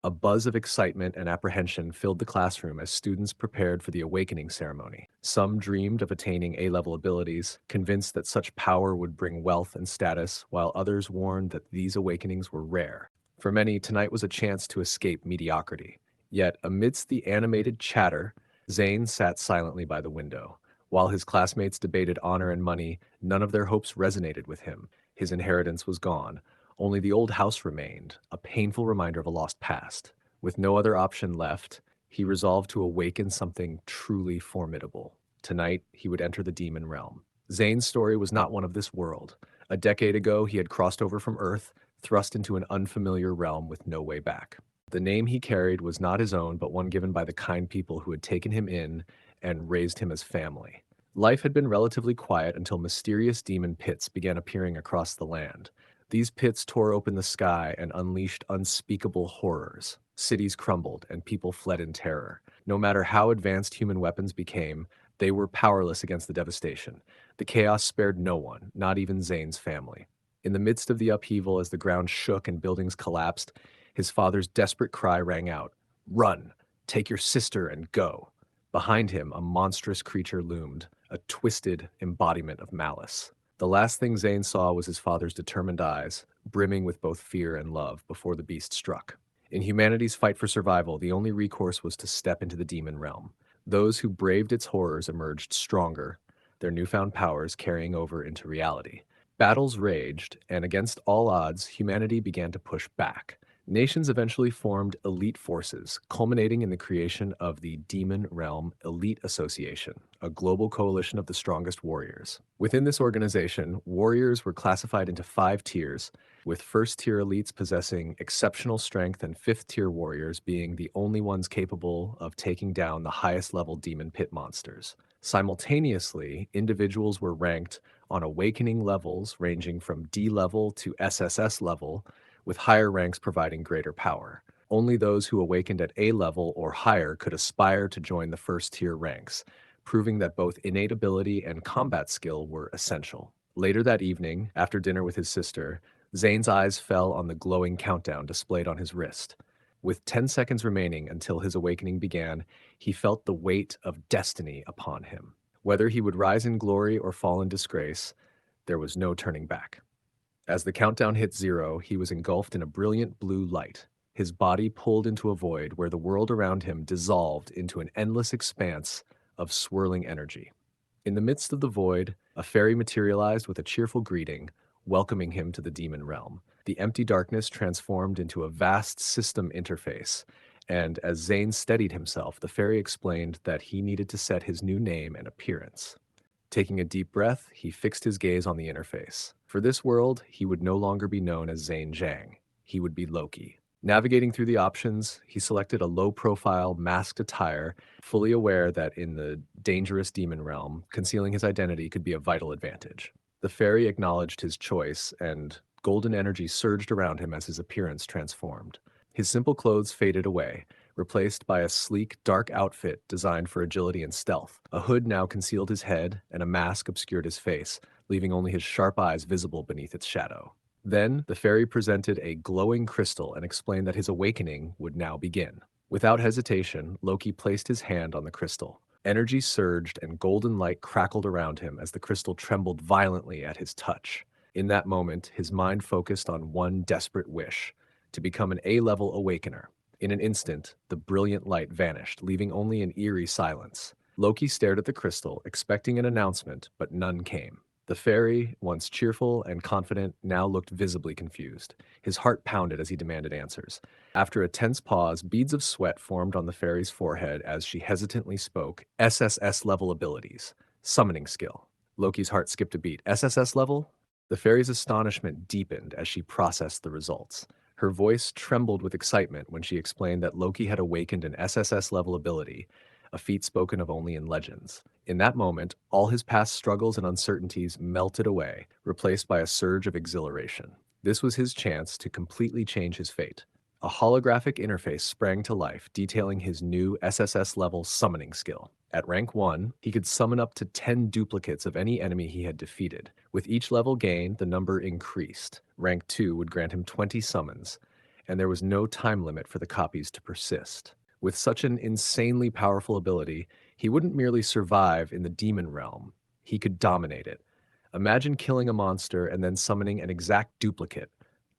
A buzz of excitement and apprehension filled the classroom as students prepared for the awakening ceremony. Some dreamed of attaining A-level abilities, convinced that such power would bring wealth and status, while others warned that these awakenings were rare. For many, tonight was a chance to escape mediocrity. Yet, amidst the animated chatter, Zane sat silently by the window. While his classmates debated honor and money, none of their hopes resonated with him. His inheritance was gone. Only the old house remained, a painful reminder of a lost past. With no other option left, he resolved to awaken something truly formidable. Tonight, he would enter the demon realm. Zane's story was not one of this world. A decade ago, he had crossed over from Earth, thrust into an unfamiliar realm with no way back. The name he carried was not his own, but one given by the kind people who had taken him in and raised him as family. Life had been relatively quiet until mysterious demon pits began appearing across the land. These pits tore open the sky and unleashed unspeakable horrors. Cities crumbled and people fled in terror. No matter how advanced human weapons became, they were powerless against the devastation. The chaos spared no one, not even Zane's family. In the midst of the upheaval, as the ground shook and buildings collapsed, his father's desperate cry rang out, "Run! Take your sister and go!" Behind him, a monstrous creature loomed, a twisted embodiment of malice. The last thing Zane saw was his father's determined eyes, brimming with both fear and love, before the beast struck. In humanity's fight for survival, the only recourse was to step into the demon realm. Those who braved its horrors emerged stronger, their newfound powers carrying over into reality. Battles raged, and against all odds, humanity began to push back. Nations eventually formed elite forces, culminating in the creation of the Demon Realm Elite Association, a global coalition of the strongest warriors. Within this organization, warriors were classified into 5 tiers, with first-tier elites possessing exceptional strength and fifth-tier warriors being the only ones capable of taking down the highest-level demon pit monsters. Simultaneously, individuals were ranked on awakening levels ranging from D level to SSS level, with higher ranks providing greater power. Only those who awakened at A level or higher could aspire to join the first tier ranks, proving that both innate ability and combat skill were essential. Later that evening, after dinner with his sister, Zane's eyes fell on the glowing countdown displayed on his wrist. With 10 seconds remaining until his awakening began, he felt the weight of destiny upon him. Whether he would rise in glory or fall in disgrace, there was no turning back. As the countdown hit 0, he was engulfed in a brilliant blue light. His body pulled into a void where the world around him dissolved into an endless expanse of swirling energy. In the midst of the void, a fairy materialized with a cheerful greeting, welcoming him to the demon realm. The empty darkness transformed into a vast system interface, and as Zane steadied himself, the fairy explained that he needed to set his new name and appearance. Taking a deep breath, he fixed his gaze on the interface. For this world, he would no longer be known as Zane Zhang. He would be Loki. Navigating through the options, he selected a low-profile, masked attire, fully aware that in the dangerous demon realm, concealing his identity could be a vital advantage. The fairy acknowledged his choice, and golden energy surged around him as his appearance transformed. His simple clothes faded away, replaced by a sleek, dark outfit designed for agility and stealth. A hood now concealed his head, and a mask obscured his face, leaving only his sharp eyes visible beneath its shadow. Then, the fairy presented a glowing crystal and explained that his awakening would now begin. Without hesitation, Loki placed his hand on the crystal. Energy surged and golden light crackled around him as the crystal trembled violently at his touch. In that moment, his mind focused on one desperate wish: to become an A-level awakener. In an instant, the brilliant light vanished, leaving only an eerie silence. Loki stared at the crystal, expecting an announcement, but none came. The fairy, once cheerful and confident, now looked visibly confused. His heart pounded as he demanded answers. After a tense pause, beads of sweat formed on the fairy's forehead as she hesitantly spoke. SSS-level abilities. Summoning skill. Loki's heart skipped a beat. SSS level? The fairy's astonishment deepened as she processed the results. Her voice trembled with excitement when she explained that Loki had awakened an SSS-level ability, a feat spoken of only in legends. In that moment, all his past struggles and uncertainties melted away, replaced by a surge of exhilaration. This was his chance to completely change his fate. A holographic interface sprang to life, detailing his new SSS-level summoning skill. At rank 1, he could summon up to 10 duplicates of any enemy he had defeated. With each level gained, the number increased. Rank 2 would grant him 20 summons, and there was no time limit for the copies to persist. With such an insanely powerful ability, he wouldn't merely survive in the demon realm, he could dominate it. Imagine killing a monster and then summoning an exact duplicate,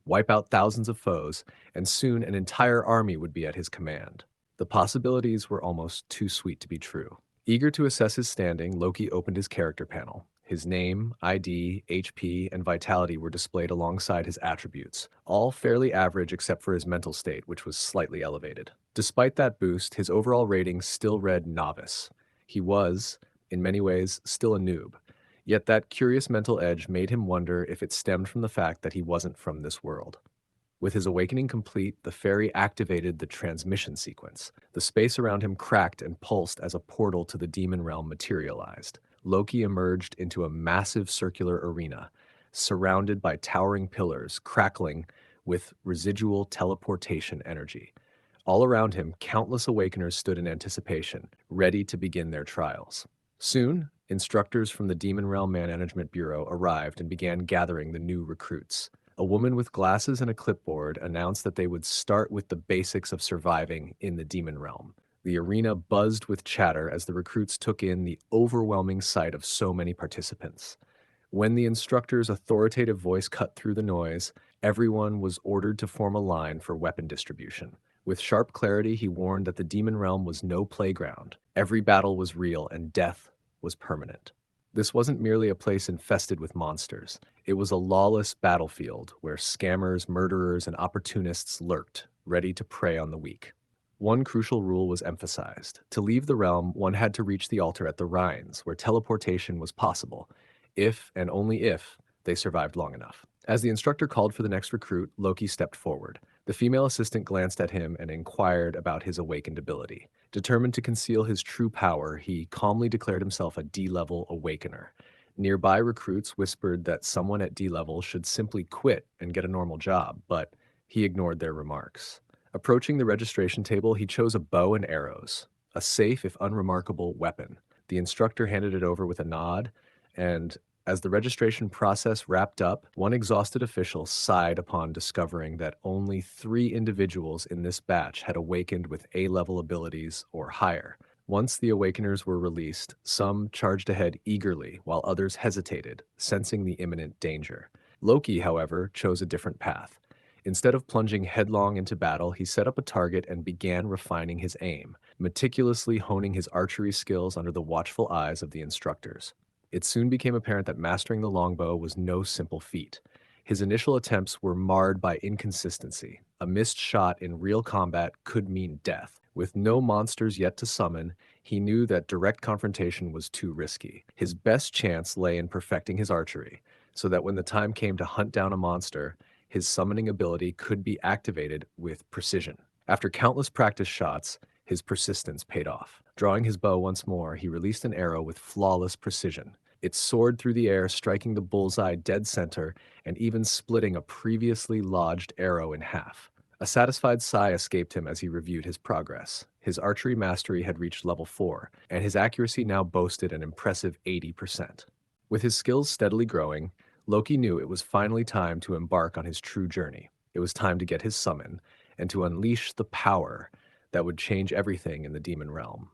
wipe out thousands of foes, and soon an entire army would be at his command. The possibilities were almost too sweet to be true. Eager to assess his standing, Loki opened his character panel. His name, ID, HP, and vitality were displayed alongside his attributes, all fairly average except for his mental state, which was slightly elevated. Despite that boost, his overall rating still read novice. He was, in many ways, still a noob. Yet that curious mental edge made him wonder if it stemmed from the fact that he wasn't from this world. With his awakening complete, the fairy activated the transmission sequence. The space around him cracked and pulsed as a portal to the demon realm materialized. Loki emerged into a massive circular arena, surrounded by towering pillars, crackling with residual teleportation energy. All around him, countless awakeners stood in anticipation, ready to begin their trials. Soon, instructors from the Demon Realm Management Bureau arrived and began gathering the new recruits. A woman with glasses and a clipboard announced that they would start with the basics of surviving in the demon realm. The arena buzzed with chatter as the recruits took in the overwhelming sight of so many participants. When the instructor's authoritative voice cut through the noise, everyone was ordered to form a line for weapon distribution. With sharp clarity, he warned that the demon realm was no playground. Every battle was real and death was permanent. This wasn't merely a place infested with monsters. It was a lawless battlefield where scammers, murderers, and opportunists lurked, ready to prey on the weak. One crucial rule was emphasized. To leave the realm, one had to reach the altar at the Rhines, where teleportation was possible, if and only if they survived long enough. As the instructor called for the next recruit, Loki stepped forward. The female assistant glanced at him and inquired about his awakened ability. Determined to conceal his true power, he calmly declared himself a D-level awakener. Nearby recruits whispered that someone at D-level should simply quit and get a normal job, but he ignored their remarks. Approaching the registration table, he chose a bow and arrows, a safe if unremarkable weapon. The instructor handed it over with a nod, and as the registration process wrapped up, one exhausted official sighed upon discovering that only 3 individuals in this batch had awakened with A-level abilities or higher. Once the awakeners were released, some charged ahead eagerly while others hesitated, sensing the imminent danger. Loki, however, chose a different path. Instead of plunging headlong into battle, he set up a target and began refining his aim, meticulously honing his archery skills under the watchful eyes of the instructors. It soon became apparent that mastering the longbow was no simple feat. His initial attempts were marred by inconsistency. A missed shot in real combat could mean death. With no monsters yet to summon, he knew that direct confrontation was too risky. His best chance lay in perfecting his archery, so that when the time came to hunt down a monster, his summoning ability could be activated with precision. After countless practice shots, his persistence paid off. Drawing his bow once more, he released an arrow with flawless precision. It soared through the air, striking the bullseye dead center and even splitting a previously lodged arrow in half. A satisfied sigh escaped him as he reviewed his progress. His archery mastery had reached level 4, and his accuracy now boasted an impressive 80%. With his skills steadily growing, Loki knew it was finally time to embark on his true journey. It was time to get his summon and to unleash the power that would change everything in the demon realm.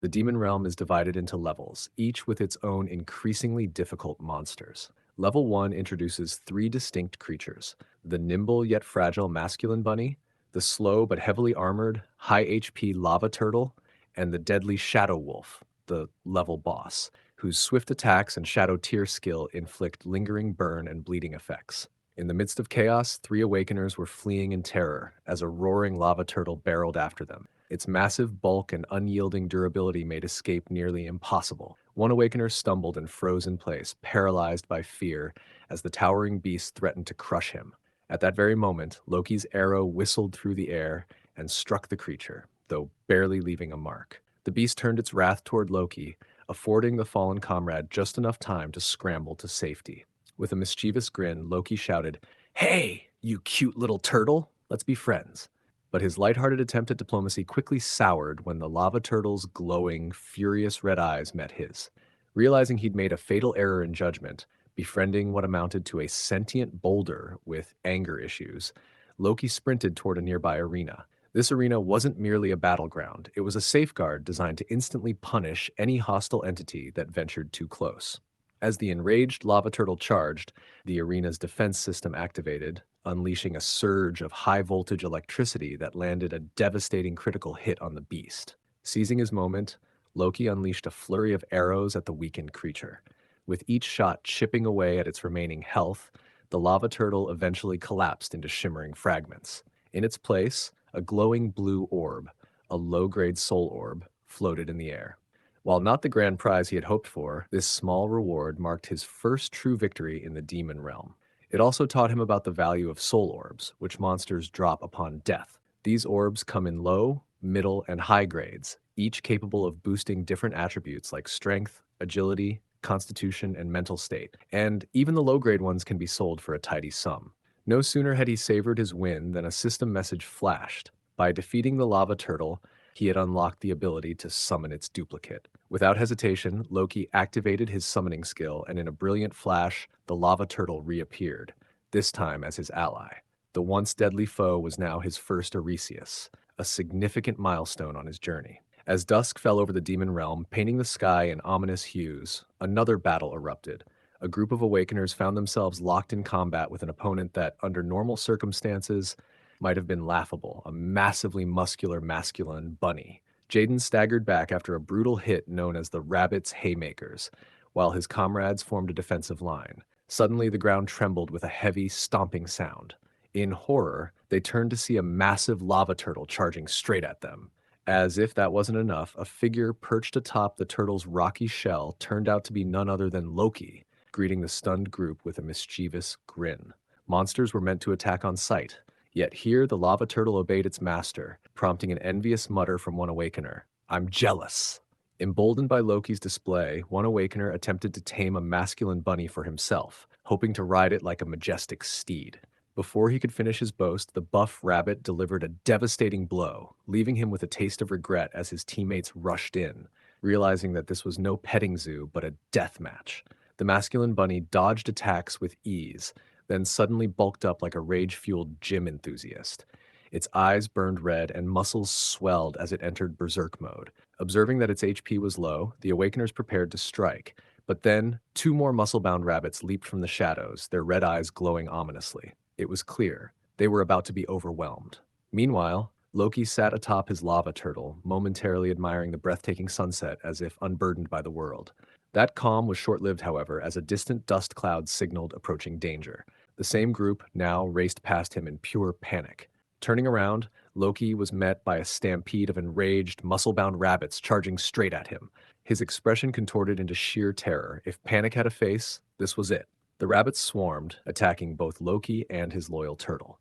The demon realm is divided into levels, each with its own increasingly difficult monsters. Level 1 introduces 3 distinct creatures: the nimble yet fragile masculine bunny, the slow but heavily armored, high HP lava turtle, and the deadly shadow wolf, the level boss, whose swift attacks and shadow tier skill inflict lingering burn and bleeding effects. In the midst of chaos, 3 awakeners were fleeing in terror as a roaring lava turtle barreled after them. Its massive bulk and unyielding durability made escape nearly impossible. One awakener stumbled and froze in place, paralyzed by fear as the towering beast threatened to crush him. At that very moment, Loki's arrow whistled through the air and struck the creature, though barely leaving a mark. The beast turned its wrath toward Loki, affording the fallen comrade just enough time to scramble to safety. With a mischievous grin, Loki shouted, "Hey, you cute little turtle, let's be friends." But his lighthearted attempt at diplomacy quickly soured when the lava turtle's glowing, furious red eyes met his. Realizing he'd made a fatal error in judgment, befriending what amounted to a sentient boulder with anger issues, Loki sprinted toward a nearby arena. This arena wasn't merely a battleground, it was a safeguard designed to instantly punish any hostile entity that ventured too close. As the enraged lava turtle charged, the arena's defense system activated, unleashing a surge of high-voltage electricity that landed a devastating critical hit on the beast. Seizing his moment, Loki unleashed a flurry of arrows at the weakened creature. With each shot chipping away at its remaining health, the lava turtle eventually collapsed into shimmering fragments. In its place, a glowing blue orb, a low-grade soul orb, floated in the air. While not the grand prize he had hoped for, this small reward marked his first true victory in the demon realm. It also taught him about the value of soul orbs, which monsters drop upon death. These orbs come in low, middle, and high grades, each capable of boosting different attributes like strength, agility, constitution, and mental state, and even the low-grade ones can be sold for a tidy sum. No sooner had he savored his win than a system message flashed. By defeating the lava turtle, he had unlocked the ability to summon its duplicate. Without hesitation, Loki activated his summoning skill, and in a brilliant flash, the lava turtle reappeared, this time as his ally. The once deadly foe was now his first Oresius, a significant milestone on his journey. As dusk fell over the demon realm, painting the sky in ominous hues, another battle erupted. A group of awakeners found themselves locked in combat with an opponent that, under normal circumstances, might have been laughable, a massively muscular masculine bunny. Jaden staggered back after a brutal hit known as the Rabbit's Haymakers, while his comrades formed a defensive line. Suddenly, the ground trembled with a heavy, stomping sound. In horror, they turned to see a massive lava turtle charging straight at them. As if that wasn't enough, a figure perched atop the turtle's rocky shell turned out to be none other than Loki, greeting the stunned group with a mischievous grin. Monsters were meant to attack on sight, yet here the lava turtle obeyed its master, prompting an envious mutter from one awakener. "I'm jealous." Emboldened by Loki's display, one awakener attempted to tame a masculine bunny for himself, hoping to ride it like a majestic steed. Before he could finish his boast, the buff rabbit delivered a devastating blow, leaving him with a taste of regret as his teammates rushed in, realizing that this was no petting zoo but a death match. The masculine bunny dodged attacks with ease, then suddenly bulked up like a rage-fueled gym enthusiast. Its eyes burned red and muscles swelled as it entered berserk mode. Observing that its HP was low, the Awakeners prepared to strike. But then, two more muscle-bound rabbits leaped from the shadows, their red eyes glowing ominously. It was clear. They were about to be overwhelmed. Meanwhile, Loki sat atop his lava turtle, momentarily admiring the breathtaking sunset as if unburdened by the world. That calm was short-lived, however, as a distant dust cloud signaled approaching danger. The same group now raced past him in pure panic. Turning around, Loki was met by a stampede of enraged, muscle-bound rabbits charging straight at him. His expression contorted into sheer terror. If panic had a face, this was it. The rabbits swarmed, attacking both Loki and his loyal turtle.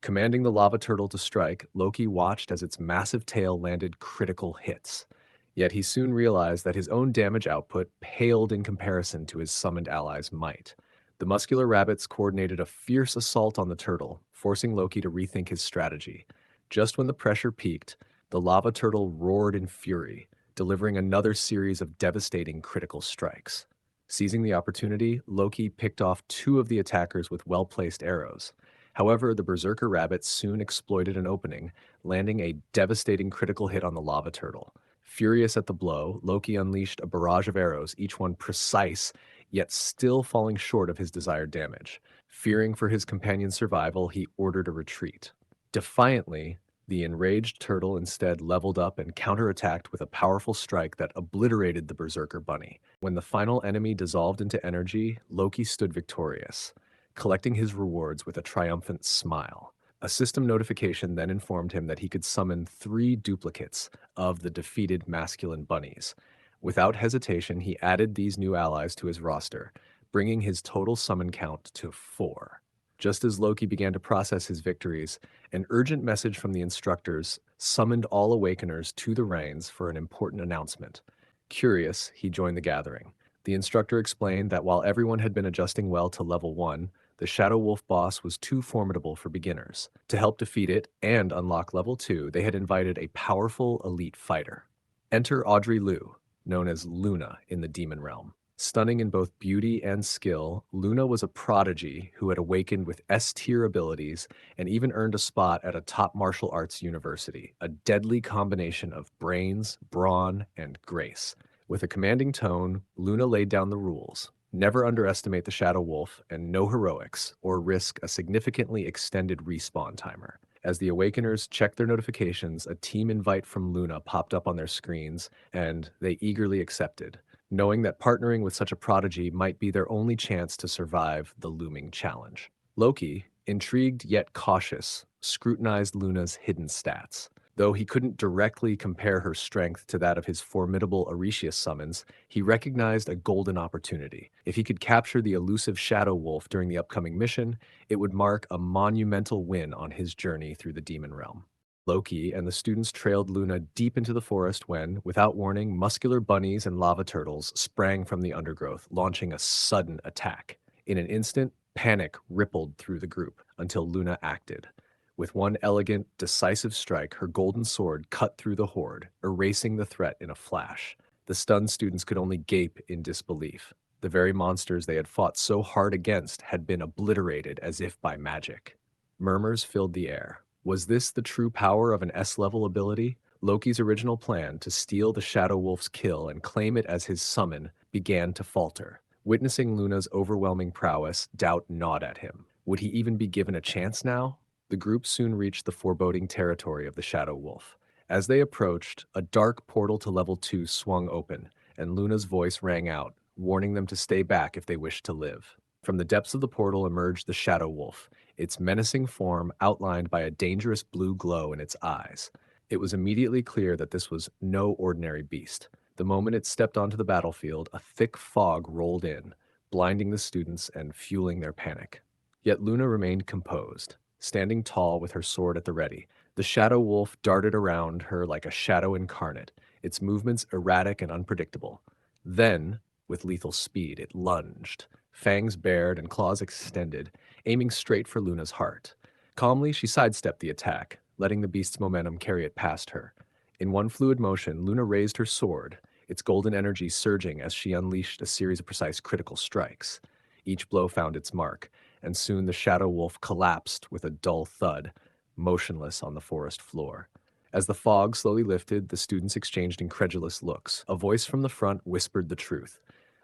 Commanding the lava turtle to strike, Loki watched as its massive tail landed critical hits. Yet he soon realized that his own damage output paled in comparison to his summoned allies' might. The muscular rabbits coordinated a fierce assault on the turtle, forcing Loki to rethink his strategy. Just when the pressure peaked, the lava turtle roared in fury, delivering another series of devastating critical strikes. Seizing the opportunity, Loki picked off two of the attackers with well-placed arrows. However, the berserker rabbits soon exploited an opening, landing a devastating critical hit on the lava turtle. Furious at the blow, Loki unleashed a barrage of arrows, each one precise, yet still falling short of his desired damage. Fearing for his companion's survival, he ordered a retreat. Defiantly, the enraged turtle instead leveled up and counterattacked with a powerful strike that obliterated the berserker bunny. When the final enemy dissolved into energy, Loki stood victorious, collecting his rewards with a triumphant smile. A system notification then informed him that he could summon 3 duplicates of the defeated masculine bunnies. Without hesitation, he added these new allies to his roster, bringing his total summon count to 4. Just as Loki began to process his victories, an urgent message from the instructors summoned all Awakeners to the reins for an important announcement. Curious, he joined the gathering. The instructor explained that while everyone had been adjusting well to level 1, the Shadow Wolf boss was too formidable for beginners. To help defeat it and unlock level 2, they had invited a powerful elite fighter. Enter Audrey Liu, known as Luna in the Demon Realm. Stunning in both beauty and skill, Luna was a prodigy who had awakened with S-tier abilities and even earned a spot at a top martial arts university, a deadly combination of brains, brawn, and grace. With a commanding tone, Luna laid down the rules. Never underestimate the Shadow Wolf, and no heroics, or risk a significantly extended respawn timer. As the Awakeners checked their notifications, a team invite from Luna popped up on their screens, and they eagerly accepted, knowing that partnering with such a prodigy might be their only chance to survive the looming challenge. Loki, intrigued yet cautious, scrutinized Luna's hidden stats. Though he couldn't directly compare her strength to that of his formidable Orisius summons, he recognized a golden opportunity. If he could capture the elusive Shadow Wolf during the upcoming mission, it would mark a monumental win on his journey through the demon realm. Loki and the students trailed Luna deep into the forest when, without warning, muscular bunnies and lava turtles sprang from the undergrowth, launching a sudden attack. In an instant, panic rippled through the group until Luna acted. With one elegant, decisive strike, her golden sword cut through the horde, erasing the threat in a flash. The stunned students could only gape in disbelief. The very monsters they had fought so hard against had been obliterated as if by magic. Murmurs filled the air. Was this the true power of an S-level ability? Loki's original plan to steal the Shadow Wolf's kill and claim it as his summon began to falter. Witnessing Luna's overwhelming prowess, doubt gnawed at him. Would he even be given a chance now? The group soon reached the foreboding territory of the Shadow Wolf. As they approached, a dark portal to level 2 swung open, and Luna's voice rang out, warning them to stay back if they wished to live. From the depths of the portal emerged the Shadow Wolf, its menacing form outlined by a dangerous blue glow in its eyes. It was immediately clear that this was no ordinary beast. The moment it stepped onto the battlefield, a thick fog rolled in, blinding the students and fueling their panic. Yet Luna remained composed. Standing tall with her sword at the ready, the Shadow Wolf darted around her like a shadow incarnate, its movements erratic and unpredictable. Then, with lethal speed, it lunged, fangs bared and claws extended, aiming straight for Luna's heart. Calmly, she sidestepped the attack, letting the beast's momentum carry it past her. In one fluid motion, Luna raised her sword, its golden energy surging as she unleashed a series of precise critical strikes. Each blow found its mark, and soon the Shadow Wolf collapsed with a dull thud, motionless on the forest floor. As the fog slowly lifted, the students exchanged incredulous looks. A voice from the front whispered the truth.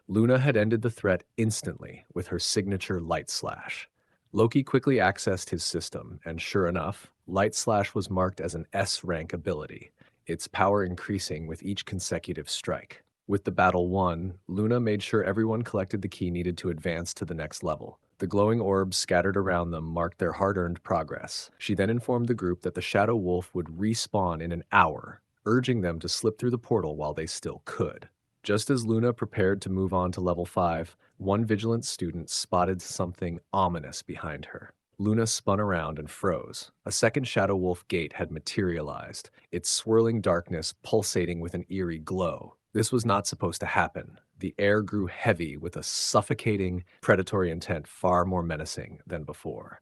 Luna had ended the threat instantly with her signature Light Slash. Loki quickly accessed his system, and sure enough, Light Slash was marked as an S-rank ability, its power increasing with each consecutive strike. With the battle won, Luna made sure everyone collected the key needed to advance to the next level. The glowing orbs scattered around them marked their hard-earned progress. She then informed the group that the Shadow Wolf would respawn in an hour, urging them to slip through the portal while they still could. Just as Luna prepared to move on to level 5, one vigilant student spotted something ominous behind her. Luna spun around and froze. A second Shadow Wolf gate had materialized, its swirling darkness pulsating with an eerie glow. This was not supposed to happen. The air grew heavy with a suffocating, predatory intent far more menacing than before.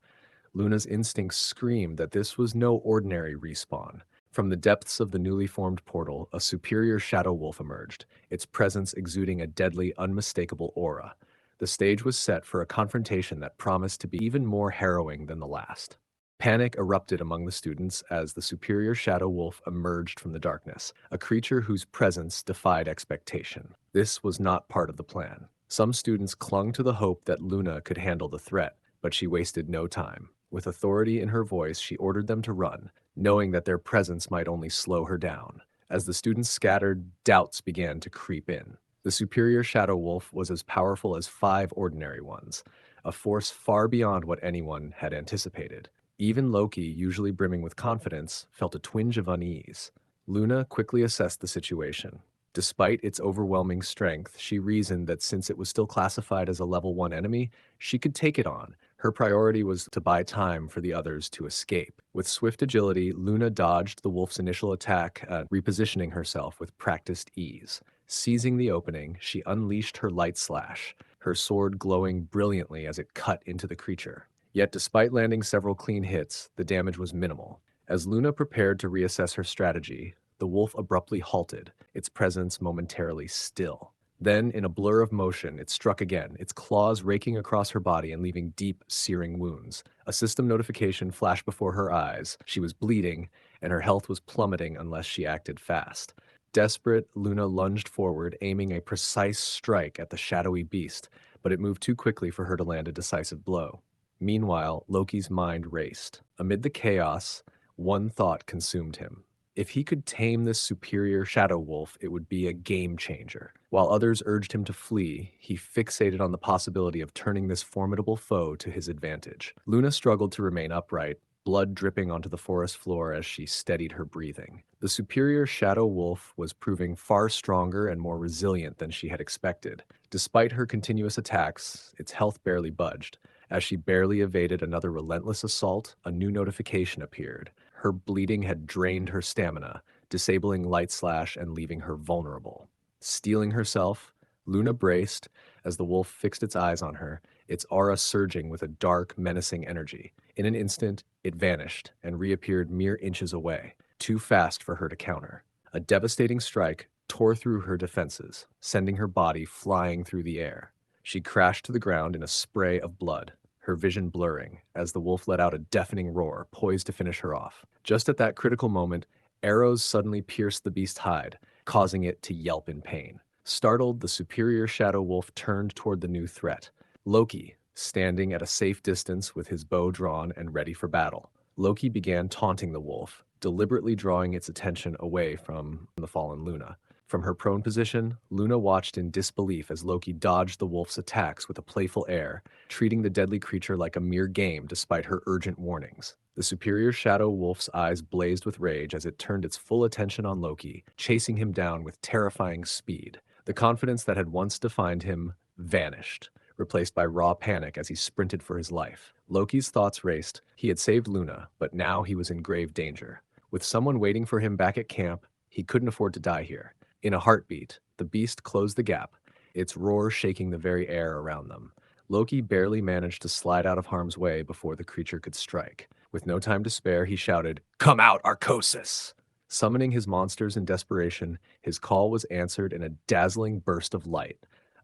Luna's instincts screamed that this was no ordinary respawn. From the depths of the newly formed portal, a superior Shadow Wolf emerged, its presence exuding a deadly, unmistakable aura. The stage was set for a confrontation that promised to be even more harrowing than the last. Panic erupted among the students as the superior Shadow Wolf emerged from the darkness, a creature whose presence defied expectation. This was not part of the plan. Some students clung to the hope that Luna could handle the threat, but she wasted no time. With authority in her voice, she ordered them to run, knowing that their presence might only slow her down. As the students scattered, doubts began to creep in. The superior Shadow Wolf was as powerful as 5 ordinary ones, a force far beyond what anyone had anticipated. Even Loki, usually brimming with confidence, felt a twinge of unease. Luna quickly assessed the situation. Despite its overwhelming strength, she reasoned that since it was still classified as a level 1 enemy, she could take it on. Her priority was to buy time for the others to escape. With swift agility, Luna dodged the wolf's initial attack, repositioning herself with practiced ease. Seizing the opening, she unleashed her Light Slash, her sword glowing brilliantly as it cut into the creature. Yet despite landing several clean hits, the damage was minimal. As Luna prepared to reassess her strategy, the wolf abruptly halted, its presence momentarily still. Then, in a blur of motion, it struck again, its claws raking across her body and leaving deep, searing wounds. A system notification flashed before her eyes. She was bleeding, and her health was plummeting unless she acted fast. Desperate, Luna lunged forward, aiming a precise strike at the shadowy beast, but it moved too quickly for her to land a decisive blow. Meanwhile, Loki's mind raced. Amid the chaos, one thought consumed him. If he could tame this superior shadow wolf, it would be a game changer. While others urged him to flee, he fixated on the possibility of turning this formidable foe to his advantage. Luna struggled to remain upright, blood dripping onto the forest floor as she steadied her breathing. The superior shadow wolf was proving far stronger and more resilient than she had expected. Despite her continuous attacks, its health barely budged. As she barely evaded another relentless assault, a new notification appeared. Her bleeding had drained her stamina, disabling Light Slash and leaving her vulnerable. Steeling herself, Luna braced as the wolf fixed its eyes on her, its aura surging with a dark, menacing energy. In an instant, it vanished and reappeared mere inches away, too fast for her to counter. A devastating strike tore through her defenses, sending her body flying through the air. She crashed to the ground in a spray of blood, her vision blurring as the wolf let out a deafening roar, poised to finish her off. Just at that critical moment, arrows suddenly pierced the beast's hide, causing it to yelp in pain. Startled, the superior shadow wolf turned toward the new threat. Loki, standing at a safe distance with his bow drawn and ready for battle. Loki began taunting the wolf, deliberately drawing its attention away from the fallen Luna. From her prone position, Luna watched in disbelief as Loki dodged the wolf's attacks with a playful air, treating the deadly creature like a mere game despite her urgent warnings. The superior shadow wolf's eyes blazed with rage as it turned its full attention on Loki, chasing him down with terrifying speed. The confidence that had once defined him vanished, replaced by raw panic as he sprinted for his life. Loki's thoughts raced. He had saved Luna, but now he was in grave danger. With someone waiting for him back at camp, he couldn't afford to die here. In a heartbeat, the beast closed the gap, its roar shaking the very air around them. Loki barely managed to slide out of harm's way before the creature could strike. With no time to spare, he shouted, "Come out, Arcosis!" Summoning his monsters in desperation, his call was answered in a dazzling burst of light.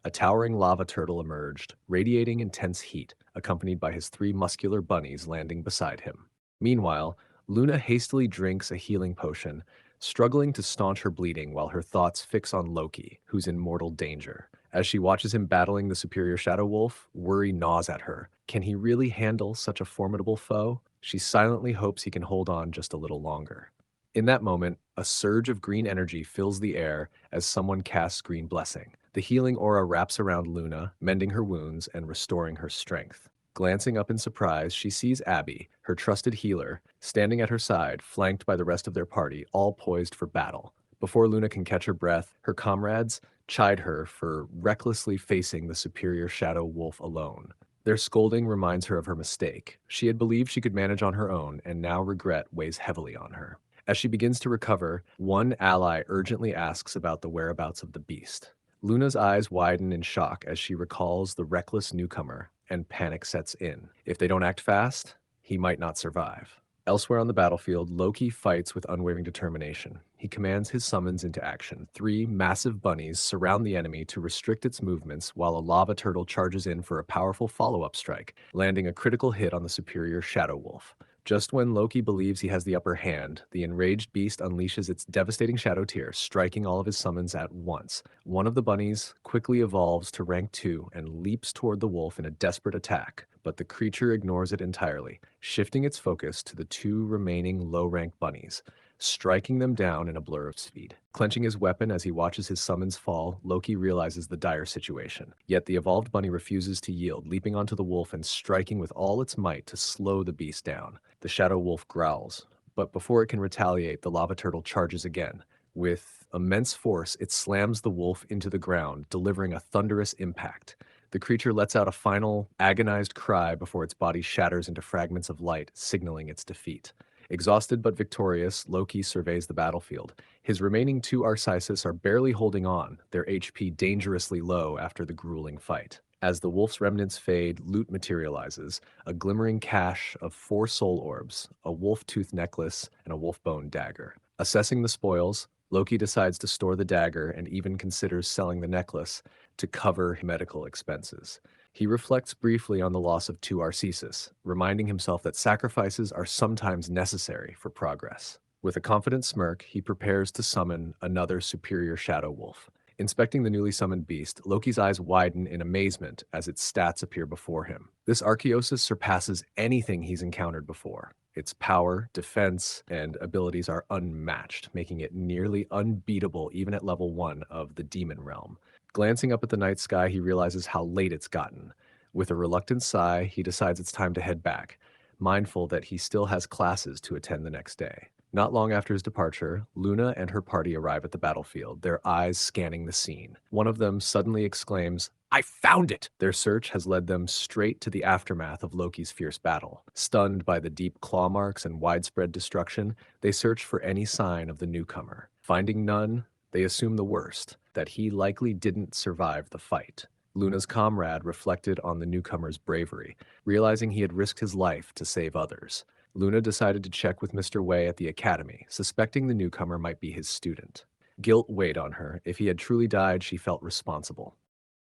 A towering lava turtle emerged, radiating intense heat, accompanied by his three muscular bunnies landing beside him. Meanwhile, Luna hastily drinks a healing potion, struggling to staunch her bleeding while her thoughts fix on Loki, who's in mortal danger. As she watches him battling the superior shadow wolf, worry gnaws at her. Can he really handle such a formidable foe? She silently hopes he can hold on just a little longer. In that moment, a surge of green energy fills the air as someone casts Green Blessing. The healing aura wraps around Luna, mending her wounds and restoring her strength. Glancing up in surprise, she sees Abby, her trusted healer, standing at her side, flanked by the rest of their party, all poised for battle. Before Luna can catch her breath, her comrades chide her for recklessly facing the superior shadow wolf alone. Their scolding reminds her of her mistake. She had believed she could manage on her own, and now regret weighs heavily on her. As she begins to recover, one ally urgently asks about the whereabouts of the beast. Luna's eyes widen in shock as she recalls the reckless newcomer, and panic sets in. If they don't act fast, he might not survive. Elsewhere on the battlefield, Loki fights with unwavering determination. He commands his summons into action. Three massive bunnies surround the enemy to restrict its movements, while a lava turtle charges in for a powerful follow-up strike, landing a critical hit on the superior shadow wolf. Just when Loki believes he has the upper hand, the enraged beast unleashes its devastating shadow tear, striking all of his summons at once. One of the bunnies quickly evolves to rank 2 and leaps toward the wolf in a desperate attack, but the creature ignores it entirely, shifting its focus to the two remaining low-ranked bunnies, striking them down in a blur of speed. Clenching his weapon as he watches his summons fall, Loki realizes the dire situation. Yet the evolved bunny refuses to yield, leaping onto the wolf and striking with all its might to slow the beast down. The shadow wolf growls, but before it can retaliate, the lava turtle charges again. With immense force, it slams the wolf into the ground, delivering a thunderous impact. The creature lets out a final, agonized cry before its body shatters into fragments of light, signaling its defeat. Exhausted but victorious, Loki surveys the battlefield. His remaining two Arcisis are barely holding on, their HP dangerously low after the grueling fight. As the wolf's remnants fade, loot materializes, a glimmering cache of 4 soul orbs, a wolf tooth necklace, and a wolf bone dagger. Assessing the spoils, Loki decides to store the dagger and even considers selling the necklace to cover medical expenses. He reflects briefly on the loss of two Arcesis, reminding himself that sacrifices are sometimes necessary for progress. With a confident smirk, he prepares to summon another superior shadow wolf. Inspecting the newly summoned beast, Loki's eyes widen in amazement as its stats appear before him. This Archaeosis surpasses anything he's encountered before. Its power, defense, and abilities are unmatched, making it nearly unbeatable even at level 1 of the Demon Realm. Glancing up at the night sky, he realizes how late it's gotten. With a reluctant sigh, he decides it's time to head back, mindful that he still has classes to attend the next day. Not long after his departure, Luna and her party arrive at the battlefield, their eyes scanning the scene. One of them suddenly exclaims, "I found it!" Their search has led them straight to the aftermath of Loki's fierce battle. Stunned by the deep claw marks and widespread destruction, they search for any sign of the newcomer. Finding none, they assume the worst, that he likely didn't survive the fight. Luna's comrade reflected on the newcomer's bravery, realizing he had risked his life to save others. Luna decided to check with Mr. Wei at the academy, suspecting the newcomer might be his student. Guilt weighed on her. If he had truly died, she felt responsible.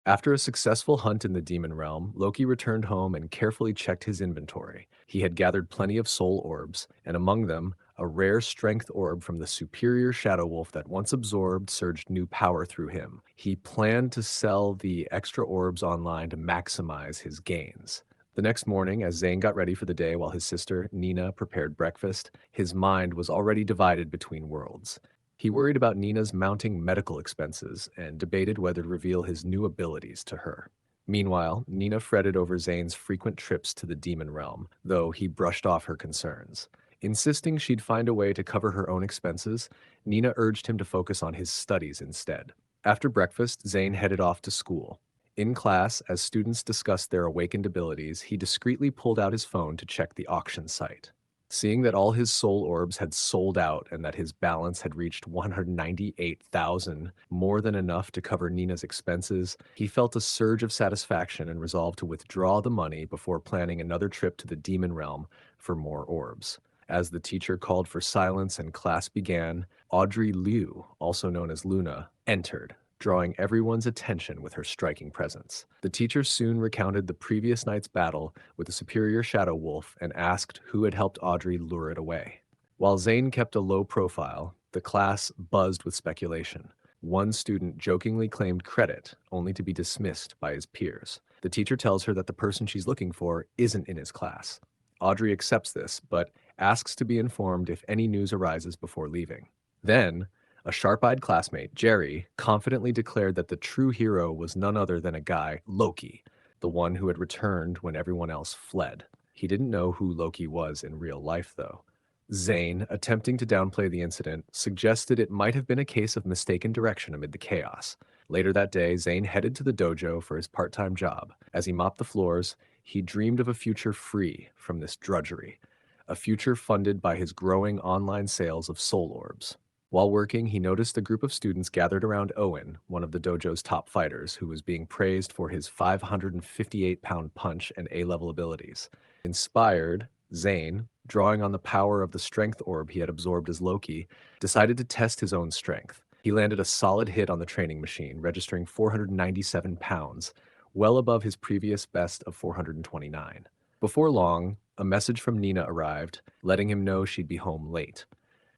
After a successful hunt in the demon realm, Loki returned home and carefully checked his inventory. He had gathered plenty of soul orbs, and among them, a rare strength orb from the superior shadow wolf that once absorbed surged new power through him. He planned to sell the extra orbs online to maximize his gains. The next morning, as Zane got ready for the day while his sister, Nina, prepared breakfast, his mind was already divided between worlds. He worried about Nina's mounting medical expenses and debated whether to reveal his new abilities to her. Meanwhile, Nina fretted over Zane's frequent trips to the demon realm, though he brushed off her concerns. Insisting she'd find a way to cover her own expenses, Nina urged him to focus on his studies instead. After breakfast, Zane headed off to school. In class, as students discussed their awakened abilities, he discreetly pulled out his phone to check the auction site. Seeing that all his soul orbs had sold out and that his balance had reached 198,000, more than enough to cover Nina's expenses, he felt a surge of satisfaction and resolved to withdraw the money before planning another trip to the demon realm for more orbs. As the teacher called for silence and class began, Audrey Liu, also known as Luna, entered, drawing everyone's attention with her striking presence. The teacher soon recounted the previous night's battle with the superior shadow wolf and asked who had helped Audrey lure it away. While Zane kept a low profile, the class buzzed with speculation. One student jokingly claimed credit, only to be dismissed by his peers. The teacher tells her that the person she's looking for isn't in his class. Audrey accepts this, but asks to be informed if any news arises before leaving. Then, a sharp-eyed classmate, Jerry, confidently declared that the true hero was none other than a guy, Loki, the one who had returned when everyone else fled. He didn't know who Loki was in real life, though. Zane, attempting to downplay the incident, suggested it might have been a case of mistaken direction amid the chaos. Later that day, Zane headed to the dojo for his part-time job. As he mopped the floors, he dreamed of a future free from this drudgery, a future funded by his growing online sales of soul orbs. While working, he noticed a group of students gathered around Owen, one of the dojo's top fighters, who was being praised for his 558-pound punch and A-level abilities. Inspired, Zane, drawing on the power of the strength orb he had absorbed as Loki, decided to test his own strength. He landed a solid hit on the training machine, registering 497 pounds, well above his previous best of 429. Before long, a message from Nina arrived, letting him know she'd be home late.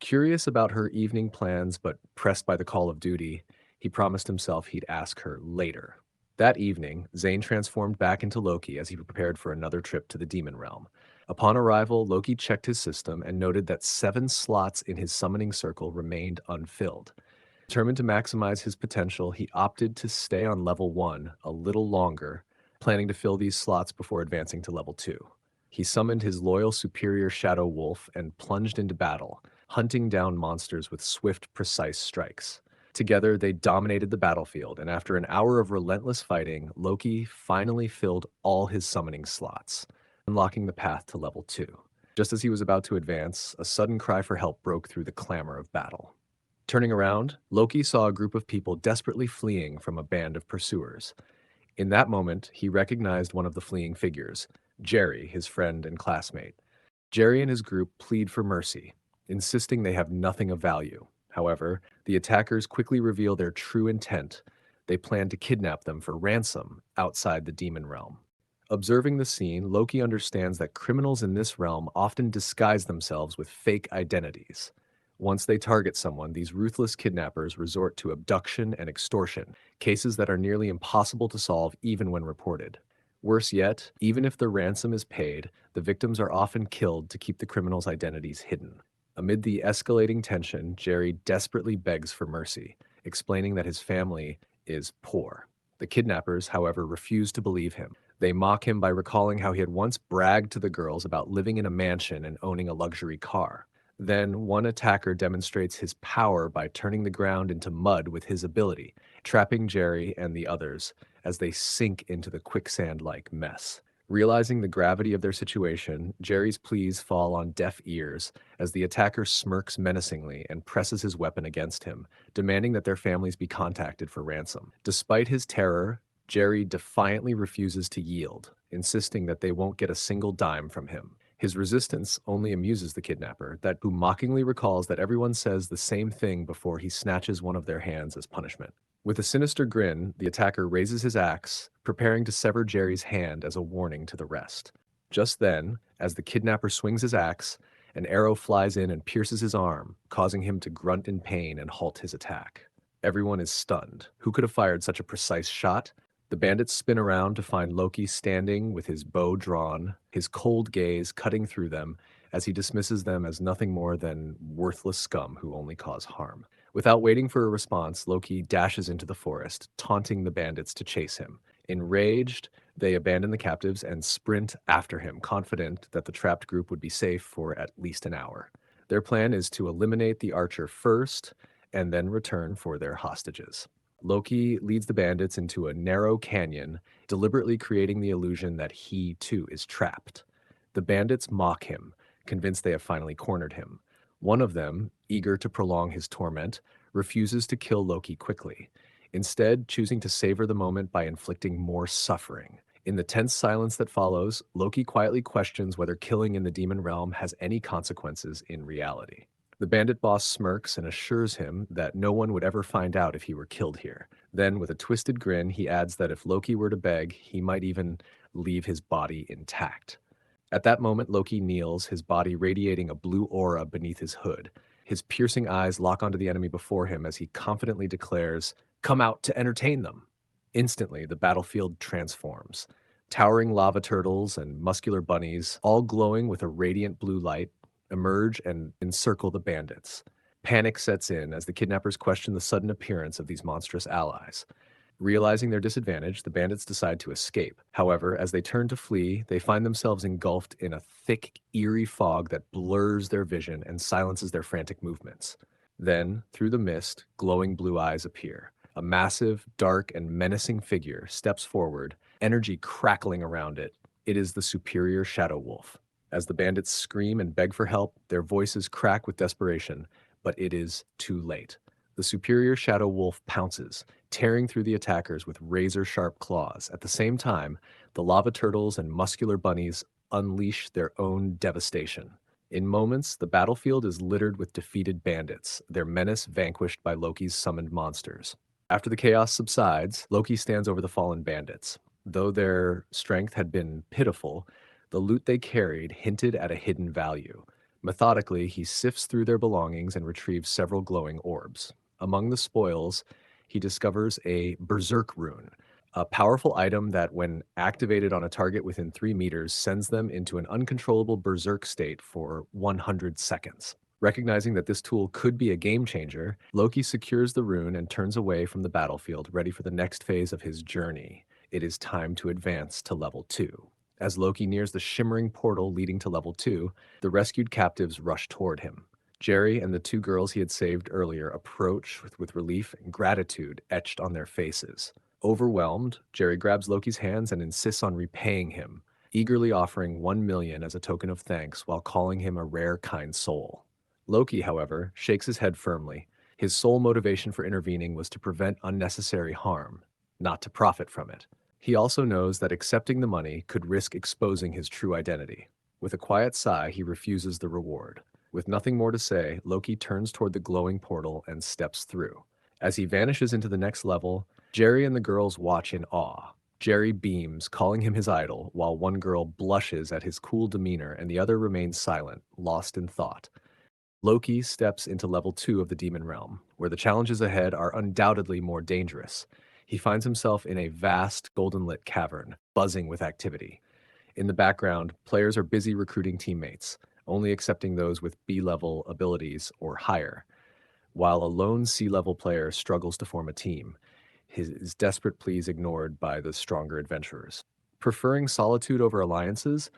Curious about her evening plans, but pressed by the call of duty, he promised himself he'd ask her later. That evening, Zane transformed back into Loki as he prepared for another trip to the demon realm. Upon arrival, Loki checked his system and noted that 7 slots in his summoning circle remained unfilled. Determined to maximize his potential, he opted to stay on level 1 a little longer, planning to fill these slots before advancing to level 2. He summoned his loyal superior shadow wolf and plunged into battle, hunting down monsters with swift, precise strikes. Together, they dominated the battlefield, and after an hour of relentless fighting, Loki finally filled all his summoning slots, unlocking the path to level 2. Just as he was about to advance, a sudden cry for help broke through the clamor of battle. Turning around, Loki saw a group of people desperately fleeing from a band of pursuers. In that moment, he recognized one of the fleeing figures, Jerry, his friend and classmate. Jerry and his group plead for mercy, insisting they have nothing of value. However, The attackers quickly reveal their true intent. They plan to kidnap them for ransom outside the demon realm. Observing the scene, Loki understands that criminals in this realm often disguise themselves with fake identities. Once they target someone, these ruthless kidnappers resort to abduction and extortion, cases that are nearly impossible to solve even when reported. Worse yet, even if the ransom is paid, the victims are often killed to keep the criminals' identities hidden. Amid the escalating tension, Jerry desperately begs for mercy, explaining that his family is poor. The kidnappers, however, refuse to believe him. They mock him by recalling how he had once bragged to the girls about living in a mansion and owning a luxury car. Then one attacker demonstrates his power by turning the ground into mud with his ability, trapping Jerry and the others as they sink into the quicksand-like mess. Realizing the gravity of their situation, Jerry's pleas fall on deaf ears as the attacker smirks menacingly and presses his weapon against him, demanding that their families be contacted for ransom. Despite his terror, Jerry defiantly refuses to yield, insisting that they won't get a single dime from him. His resistance only amuses the kidnapper, who mockingly recalls that everyone says the same thing before he snatches one of their hands as punishment. With a sinister grin, the attacker raises his axe, preparing to sever Jerry's hand as a warning to the rest. Just then, as the kidnapper swings his axe, an arrow flies in and pierces his arm, causing him to grunt in pain and halt his attack. Everyone is stunned. Who could have fired such a precise shot? The bandits spin around to find Loki standing with his bow drawn, his cold gaze cutting through them as he dismisses them as nothing more than worthless scum who only cause harm. Without waiting for a response, Loki dashes into the forest, taunting the bandits to chase him. Enraged, they abandon the captives and sprint after him, confident that the trapped group would be safe for at least an hour. Their plan is to eliminate the archer first and then return for their hostages. Loki leads the bandits into a narrow canyon, deliberately creating the illusion that he, too, is trapped. The bandits mock him, convinced they have finally cornered him. One of them, eager to prolong his torment, refuses to kill Loki quickly, instead choosing to savor the moment by inflicting more suffering. In the tense silence that follows, Loki quietly questions whether killing in the demon realm has any consequences in reality. The bandit boss smirks and assures him that no one would ever find out if he were killed here. Then, with a twisted grin, he adds that if Loki were to beg, he might even leave his body intact. At that moment, Loki kneels, his body radiating a blue aura beneath his hood. His piercing eyes lock onto the enemy before him as he confidently declares, "Come out to entertain them." Instantly, the battlefield transforms. Towering lava turtles and muscular bunnies, all glowing with a radiant blue light, emerge and encircle the bandits. Panic sets in as the kidnappers question the sudden appearance of these monstrous allies. Realizing their disadvantage, the bandits decide to escape. However, as they turn to flee, they find themselves engulfed in a thick, eerie fog that blurs their vision and silences their frantic movements. Then, through the mist, glowing blue eyes appear. A massive, dark, and menacing figure steps forward, energy crackling around it. It is the superior Shadow Wolf. As the bandits scream and beg for help, their voices crack with desperation, but it is too late. The superior Shadow Wolf pounces, tearing through the attackers with razor-sharp claws. At the same time, the lava turtles and muscular bunnies unleash their own devastation. In moments, the battlefield is littered with defeated bandits, their menace vanquished by Loki's summoned monsters. After the chaos subsides, Loki stands over the fallen bandits. Though their strength had been pitiful, the loot they carried hinted at a hidden value. Methodically, he sifts through their belongings and retrieves several glowing orbs. Among the spoils, he discovers a berserk rune, a powerful item that, when activated on a target within 3 meters, sends them into an uncontrollable berserk state for 100 seconds. Recognizing that this tool could be a game changer, Loki secures the rune and turns away from the battlefield, ready for the next phase of his journey. It is time to advance to level 2. As Loki nears the shimmering portal leading to level 2, the rescued captives rush toward him. Jerry and the 2 girls he had saved earlier approach with relief and gratitude etched on their faces. Overwhelmed, Jerry grabs Loki's hands and insists on repaying him, eagerly offering 1 million as a token of thanks while calling him a rare kind soul. Loki, however, shakes his head firmly. His sole motivation for intervening was to prevent unnecessary harm, not to profit from it. He also knows that accepting the money could risk exposing his true identity. With a quiet sigh, he refuses the reward. With nothing more to say, Loki turns toward the glowing portal and steps through. As he vanishes into the next level, Jerry and the girls watch in awe. Jerry beams, calling him his idol, while one girl blushes at his cool demeanor and the other remains silent, lost in thought. Loki steps into level 2 of the demon realm, where the challenges ahead are undoubtedly more dangerous. He finds himself in a vast, golden lit cavern, buzzing with activity. In the background, players are busy recruiting teammates, only accepting those with B level abilities or higher, while a lone C level player struggles to form a team, his desperate pleas ignored by the stronger adventurers. Preferring solitude over alliances,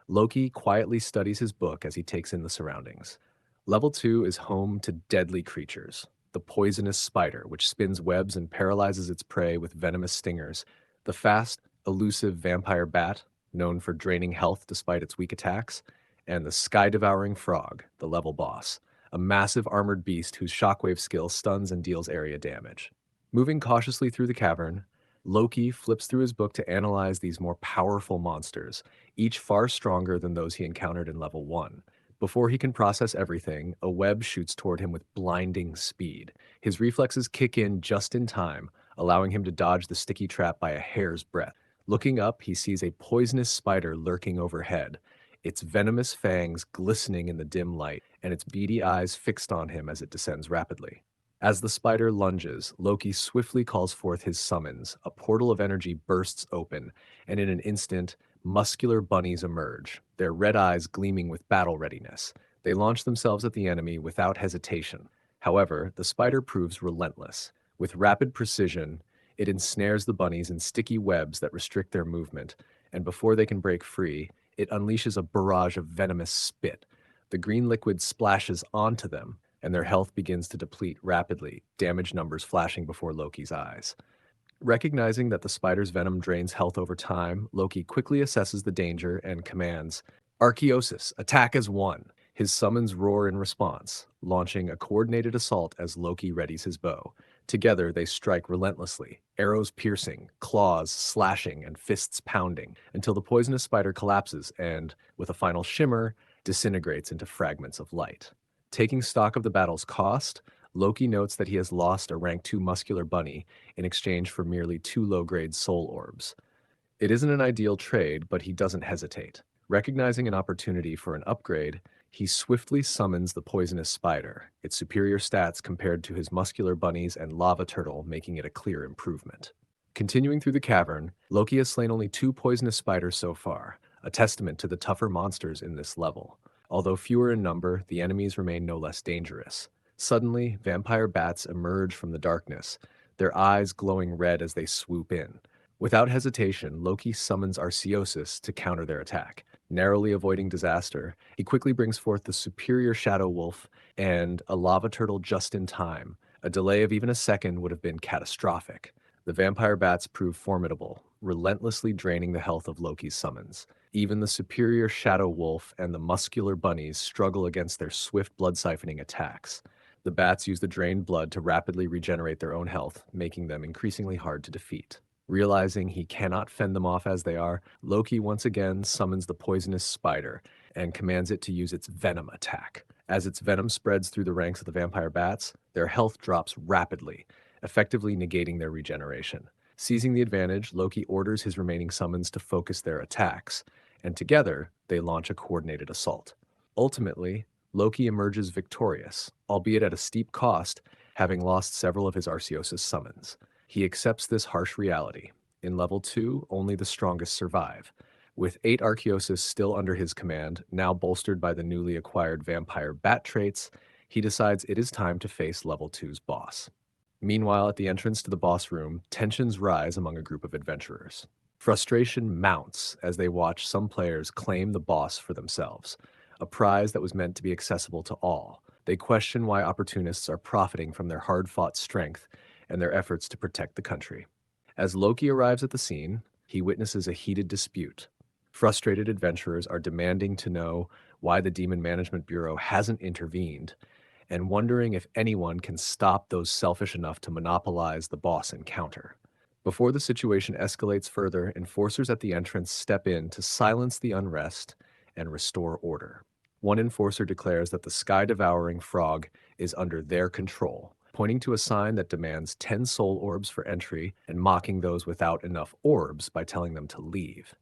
Loki quietly studies his book as he takes in the surroundings. Level 2 is home to deadly creatures. The poisonous spider, which spins webs and paralyzes its prey with venomous stingers. The fast, elusive vampire bat, known for draining health despite its weak attacks. And the sky-devouring frog, the level boss, a massive armored beast whose shockwave skill stuns and deals area damage. Moving cautiously through the cavern, Loki flips through his book to analyze these more powerful monsters, each far stronger than those he encountered in level 1. Before he can process everything, a web shoots toward him with blinding speed. His reflexes kick in just in time, allowing him to dodge the sticky trap by a hair's breadth. Looking up, he sees a poisonous spider lurking overhead, its venomous fangs glistening in the dim light, and its beady eyes fixed on him as it descends rapidly. As the spider lunges, Loki swiftly calls forth his summons. A portal of energy bursts open, and in an instant, muscular bunnies emerge, their red eyes gleaming with battle readiness. They launch themselves at the enemy without hesitation. However, the spider proves relentless. With rapid precision, it ensnares the bunnies in sticky webs that restrict their movement, and before they can break free, it unleashes a barrage of venomous spit. The green liquid splashes onto them, and their health begins to deplete rapidly, damage numbers flashing before Loki's eyes. Recognizing that the spider's venom drains health over time, Loki quickly assesses the danger and commands, Archaeosis, attack as one. His summons roar in response, launching a coordinated assault as Loki readies his bow. Together, they strike relentlessly, arrows piercing, claws slashing, and fists pounding, until the poisonous spider collapses and, with a final shimmer, disintegrates into fragments of light. Taking stock of the battle's cost, Loki notes that he has lost a rank 2 muscular bunny in exchange for merely 2 low-grade soul orbs. It isn't an ideal trade, but he doesn't hesitate. Recognizing an opportunity for an upgrade, he swiftly summons the poisonous spider, its superior stats compared to his muscular bunnies and lava turtle making it a clear improvement. Continuing through the cavern, Loki has slain only 2 poisonous spiders so far, a testament to the tougher monsters in this level. Although fewer in number, the enemies remain no less dangerous. Suddenly, vampire bats emerge from the darkness, their eyes glowing red as they swoop in. Without hesitation, Loki summons Arceosus to counter their attack. Narrowly avoiding disaster, he quickly brings forth the superior Shadow Wolf and a lava turtle just in time. A delay of even a second would have been catastrophic. The vampire bats prove formidable, relentlessly draining the health of Loki's summons. Even the superior Shadow Wolf and the muscular bunnies struggle against their swift blood-siphoning attacks. The bats use the drained blood to rapidly regenerate their own health, making them increasingly hard to defeat. Realizing he cannot fend them off as they are, Loki once again summons the poisonous spider and commands it to use its venom attack. As its venom spreads through the ranks of the vampire bats, their health drops rapidly, effectively negating their regeneration. Seizing the advantage, Loki orders his remaining summons to focus their attacks, and together they launch a coordinated assault. Ultimately, Loki emerges victorious, albeit at a steep cost, having lost several of his Arceosus summons. He accepts this harsh reality. In level 2, only the strongest survive. With 8 Arceosus still under his command, now bolstered by the newly acquired vampire bat traits, he decides it is time to face level 2's boss. Meanwhile, at the entrance to the boss room, tensions rise among a group of adventurers. Frustration mounts as they watch some players claim the boss for themselves, a prize that was meant to be accessible to all. They question why opportunists are profiting from their hard-fought strength and their efforts to protect the country. As Loki arrives at the scene, he witnesses a heated dispute. Frustrated adventurers are demanding to know why the Demon Management Bureau hasn't intervened, and wondering if anyone can stop those selfish enough to monopolize the boss encounter. Before the situation escalates further, enforcers at the entrance step in to silence the unrest and restore order. One enforcer declares that the sky-devouring frog is under their control, pointing to a sign that demands 10 soul orbs for entry and mocking those without enough orbs by telling them to leave.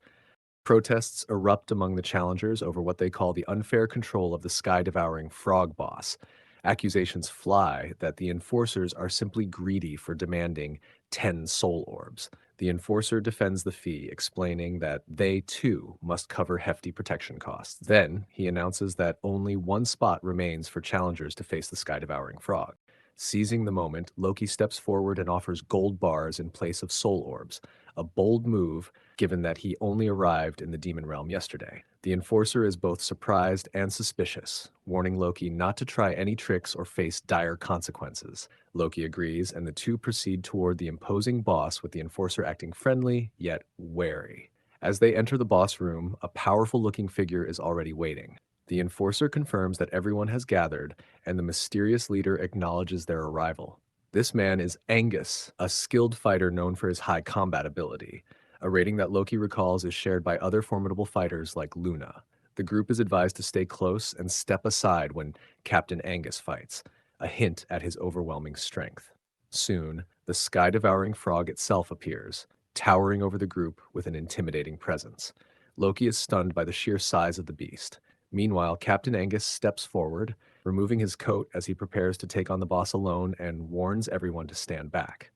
Protests erupt among the challengers over what they call the unfair control of the sky-devouring frog boss. Accusations fly that the enforcers are simply greedy for demanding 10 soul orbs. The enforcer defends the fee, explaining that they, too, must cover hefty protection costs. Then, he announces that only one spot remains for challengers to face the sky-devouring frog. Seizing the moment, Loki steps forward and offers gold bars in place of soul orbs, a bold move given that he only arrived in the demon realm yesterday. The enforcer is both surprised and suspicious, warning Loki not to try any tricks or face dire consequences. Loki agrees, and the two proceed toward the imposing boss with the enforcer acting friendly, yet wary. As they enter the boss room, a powerful-looking figure is already waiting. The enforcer confirms that everyone has gathered, and the mysterious leader acknowledges their arrival. This man is Angus, a skilled fighter known for his high combat ability. A rating that Loki recalls is shared by other formidable fighters like Luna. The group is advised to stay close and step aside when Captain Angus fights, a hint at his overwhelming strength. Soon, the sky-devouring frog itself appears, towering over the group with an intimidating presence. Loki is stunned by the sheer size of the beast. Meanwhile, Captain Angus steps forward, removing his coat as he prepares to take on the boss alone and warns everyone to stand back.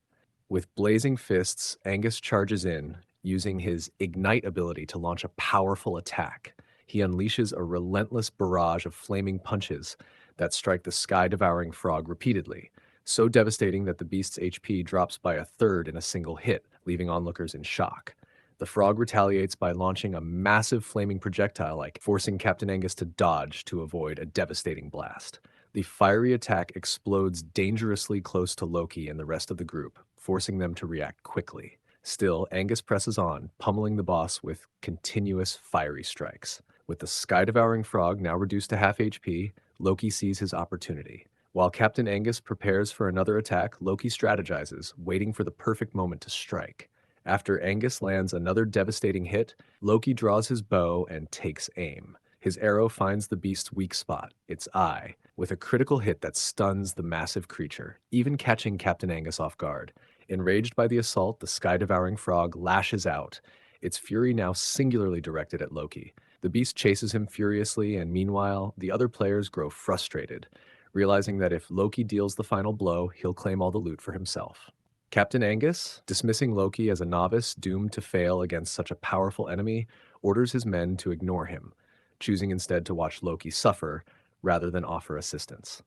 With blazing fists, Angus charges in, using his Ignite ability to launch a powerful attack. He unleashes a relentless barrage of flaming punches that strike the sky-devouring frog repeatedly, so devastating that the beast's HP drops by a third in a single hit, leaving onlookers in shock. The frog retaliates by launching a massive flaming projectile, forcing Captain Angus to dodge to avoid a devastating blast. The fiery attack explodes dangerously close to Loki and the rest of the group, forcing them to react quickly. Still, Angus presses on, pummeling the boss with continuous fiery strikes. With the sky-devouring frog now reduced to half HP, Loki sees his opportunity. While Captain Angus prepares for another attack, Loki strategizes, waiting for the perfect moment to strike. After Angus lands another devastating hit, Loki draws his bow and takes aim. His arrow finds the beast's weak spot, its eye, with a critical hit that stuns the massive creature, even catching Captain Angus off guard. Enraged by the assault, the sky-devouring frog lashes out, its fury now singularly directed at Loki. The beast chases him furiously, and meanwhile, the other players grow frustrated, realizing that if Loki deals the final blow, he'll claim all the loot for himself. Captain Angus, dismissing Loki as a novice doomed to fail against such a powerful enemy, orders his men to ignore him, choosing instead to watch Loki suffer rather than offer assistance.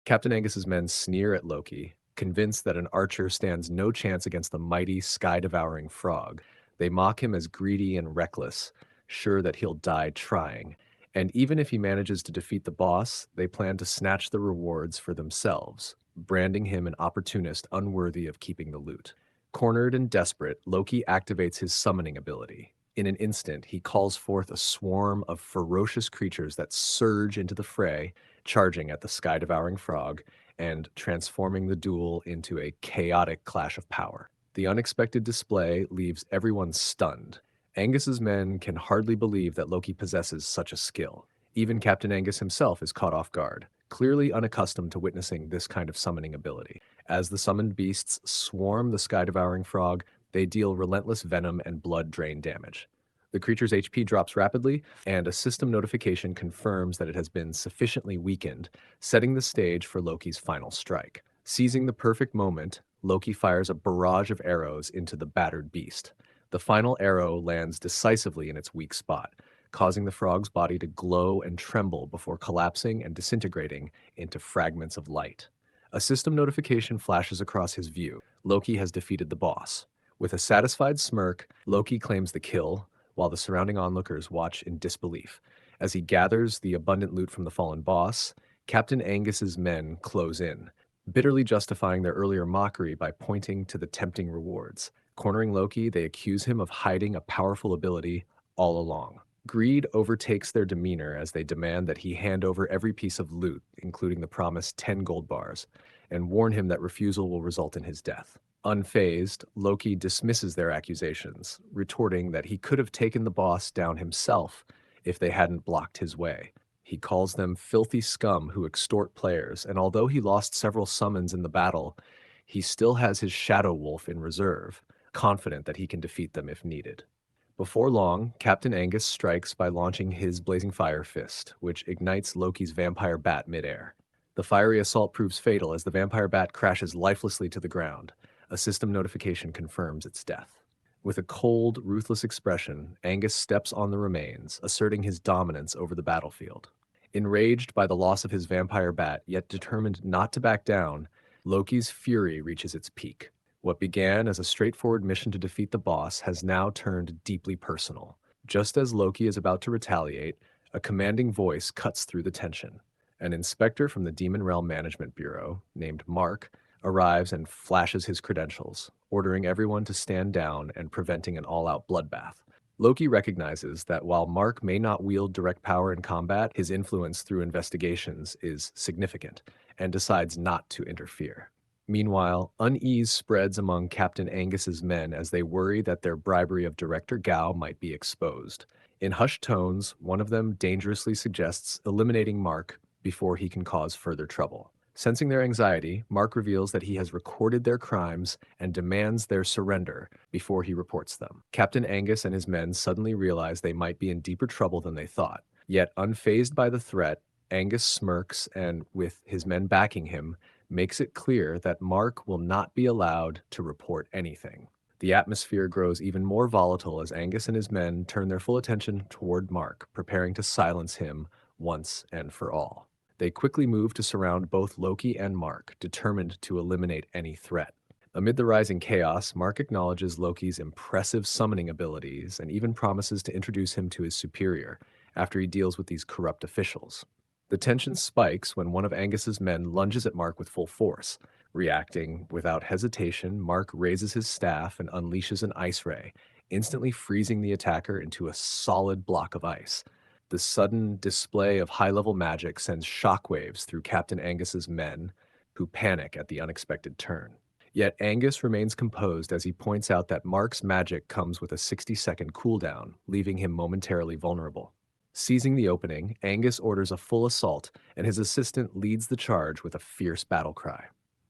Captain Angus's men sneer at Loki, convinced that an archer stands no chance against the mighty, sky-devouring frog. They mock him as greedy and reckless, sure that he'll die trying. And even if he manages to defeat the boss, they plan to snatch the rewards for themselves, branding him an opportunist unworthy of keeping the loot. Cornered and desperate, Loki activates his summoning ability. In an instant, he calls forth a swarm of ferocious creatures that surge into the fray, charging at the sky-devouring frog and transforming the duel into a chaotic clash of power. The unexpected display leaves everyone stunned. Angus's men can hardly believe that Loki possesses such a skill. Even Captain Angus himself is caught off guard, clearly unaccustomed to witnessing this kind of summoning ability. As the summoned beasts swarm the sky-devouring frog, they deal relentless venom and blood-drain damage. The creature's HP drops rapidly, and a system notification confirms that it has been sufficiently weakened, setting the stage for Loki's final strike. Seizing the perfect moment, Loki fires a barrage of arrows into the battered beast. The final arrow lands decisively in its weak spot, causing the frog's body to glow and tremble before collapsing and disintegrating into fragments of light. A system notification flashes across his view. Loki has defeated the boss. With a satisfied smirk, Loki claims the kill, while the surrounding onlookers watch in disbelief. As he gathers the abundant loot from the fallen boss, Captain Angus's men close in, bitterly justifying their earlier mockery by pointing to the tempting rewards. Cornering Loki, they accuse him of hiding a powerful ability all along. Greed overtakes their demeanor as they demand that he hand over every piece of loot, including the promised 10 gold bars, and warn him that refusal will result in his death. Unfazed, Loki dismisses their accusations, retorting that he could have taken the boss down himself if they hadn't blocked his way. He calls them filthy scum who extort players, and although he lost several summons in the battle, he still has his Shadow Wolf in reserve, confident that he can defeat them if needed. Before long, Captain Angus strikes by launching his Blazing Fire Fist, which ignites Loki's vampire bat midair. The fiery assault proves fatal as the vampire bat crashes lifelessly to the ground. A system notification confirms its death. With a cold, ruthless expression, Angus steps on the remains, asserting his dominance over the battlefield. Enraged by the loss of his vampire bat, yet determined not to back down, Loki's fury reaches its peak. What began as a straightforward mission to defeat the boss has now turned deeply personal. Just as Loki is about to retaliate, a commanding voice cuts through the tension. An inspector from the Demon Realm Management Bureau, named Mark, arrives and flashes his credentials, ordering everyone to stand down and preventing an all-out bloodbath. Loki recognizes that while Mark may not wield direct power in combat, his influence through investigations is significant, and decides not to interfere. Meanwhile, unease spreads among Captain Angus's men as they worry that their bribery of Director Gao might be exposed. In hushed tones, one of them dangerously suggests eliminating Mark before he can cause further trouble. Sensing their anxiety, Mark reveals that he has recorded their crimes and demands their surrender before he reports them. Captain Angus and his men suddenly realize they might be in deeper trouble than they thought. Yet, unfazed by the threat, Angus smirks and, with his men backing him, makes it clear that Mark will not be allowed to report anything. The atmosphere grows even more volatile as Angus and his men turn their full attention toward Mark, preparing to silence him once and for all. They quickly move to surround both Loki and Mark, determined to eliminate any threat. Amid the rising chaos, Mark acknowledges Loki's impressive summoning abilities and even promises to introduce him to his superior after he deals with these corrupt officials. The tension spikes when one of Angus's men lunges at Mark with full force. Reacting without hesitation, Mark raises his staff and unleashes an ice ray, instantly freezing the attacker into a solid block of ice. The sudden display of high-level magic sends shockwaves through Captain Angus's men, who panic at the unexpected turn. Yet Angus remains composed as he points out that Mark's magic comes with a 60-second cooldown, leaving him momentarily vulnerable. Seizing the opening, Angus orders a full assault, and his assistant leads the charge with a fierce battle cry.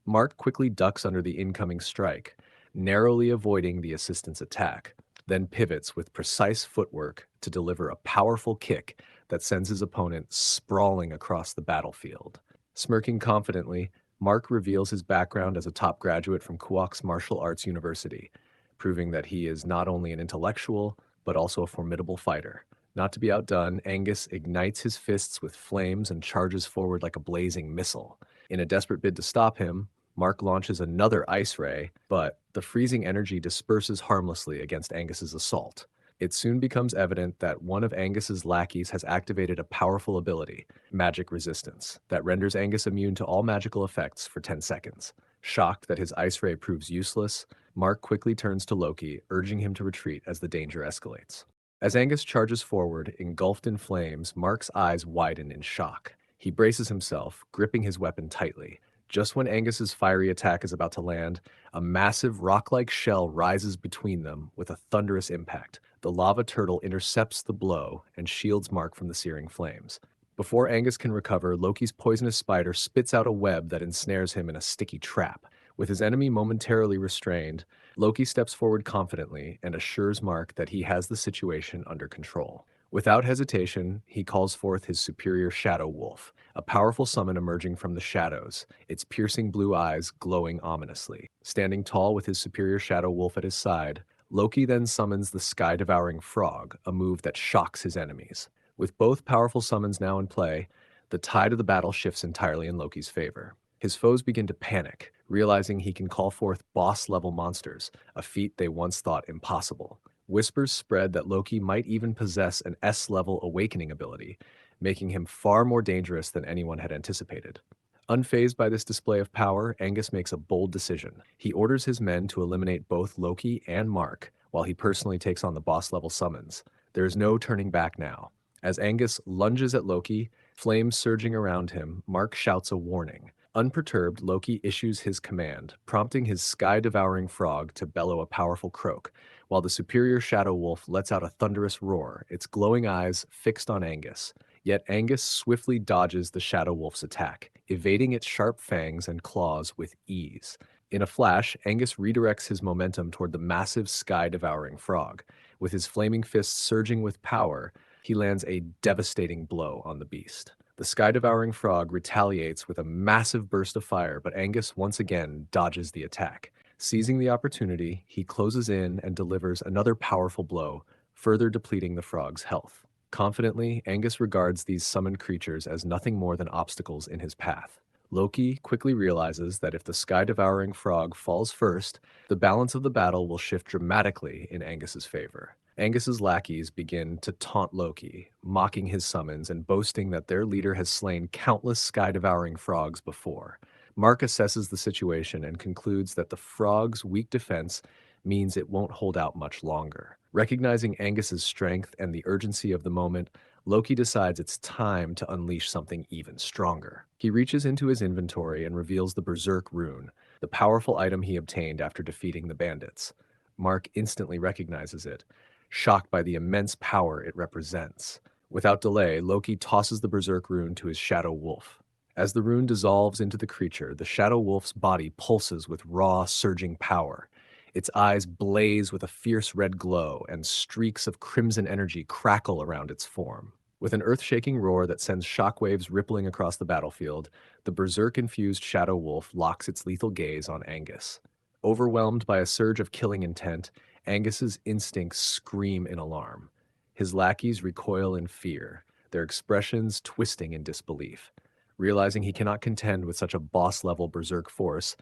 Mark quickly ducks under the incoming strike, narrowly avoiding the assistant's attack, then pivots with precise footwork to deliver a powerful kick that sends his opponent sprawling across the battlefield. Smirking confidently, Mark reveals his background as a top graduate from Kuok's Martial Arts University, proving that he is not only an intellectual, but also a formidable fighter. Not to be outdone, Angus ignites his fists with flames and charges forward like a blazing missile. In a desperate bid to stop him, Mark launches another ice ray, but the freezing energy disperses harmlessly against Angus's assault. It soon becomes evident that one of Angus's lackeys has activated a powerful ability, magic resistance, that renders Angus immune to all magical effects for 10 seconds. Shocked that his ice ray proves useless, Mark quickly turns to Loki, urging him to retreat as the danger escalates. As Angus charges forward, engulfed in flames, Mark's eyes widen in shock. He braces himself, gripping his weapon tightly. Just when Angus's fiery attack is about to land, a massive rock-like shell rises between them with a thunderous impact. The lava turtle intercepts the blow and shields Mark from the searing flames. Before Angus can recover, Loki's poisonous spider spits out a web that ensnares him in a sticky trap. With his enemy momentarily restrained, Loki steps forward confidently and assures Mark that he has the situation under control. Without hesitation, he calls forth his superior Shadow Wolf, a powerful summon emerging from the shadows, its piercing blue eyes glowing ominously. Standing tall with his superior Shadow Wolf at his side, Loki then summons the Sky-Devouring Frog, a move that shocks his enemies. With both powerful summons now in play, the tide of the battle shifts entirely in Loki's favor. His foes begin to panic, realizing he can call forth boss-level monsters, a feat they once thought impossible. Whispers spread that Loki might even possess an S-level awakening ability, making him far more dangerous than anyone had anticipated. Unfazed by this display of power, Angus makes a bold decision. He orders his men to eliminate both Loki and Mark, while he personally takes on the boss-level summons. There is no turning back now. As Angus lunges at Loki, flames surging around him, Mark shouts a warning. Unperturbed, Loki issues his command, prompting his sky-devouring frog to bellow a powerful croak, while the superior Shadow Wolf lets out a thunderous roar, its glowing eyes fixed on Angus. Yet Angus swiftly dodges the Shadow Wolf's attack, evading its sharp fangs and claws with ease. In a flash, Angus redirects his momentum toward the massive sky-devouring frog. With his flaming fists surging with power, he lands a devastating blow on the beast. The sky-devouring frog retaliates with a massive burst of fire, but Angus once again dodges the attack. Seizing the opportunity, he closes in and delivers another powerful blow, further depleting the frog's health. Confidently, Angus regards these summoned creatures as nothing more than obstacles in his path. Loki quickly realizes that if the sky-devouring frog falls first, the balance of the battle will shift dramatically in Angus's favor. Angus's lackeys begin to taunt Loki, mocking his summons and boasting that their leader has slain countless sky-devouring frogs before. Mark assesses the situation and concludes that the frog's weak defense means it won't hold out much longer. Recognizing Angus's strength and the urgency of the moment, Loki decides it's time to unleash something even stronger. He reaches into his inventory and reveals the Berserk rune, the powerful item he obtained after defeating the bandits. Mark instantly recognizes it, shocked by the immense power it represents. Without delay, Loki tosses the Berserk rune to his Shadow Wolf. As the rune dissolves into the creature, the Shadow Wolf's body pulses with raw, surging power. Its eyes blaze with a fierce red glow, and streaks of crimson energy crackle around its form. With an earth-shaking roar that sends shockwaves rippling across the battlefield, the berserk-infused Shadow Wolf locks its lethal gaze on Angus. Overwhelmed by a surge of killing intent, Angus's instincts scream in alarm. His lackeys recoil in fear, their expressions twisting in disbelief. Realizing he cannot contend with such a boss-level berserk force,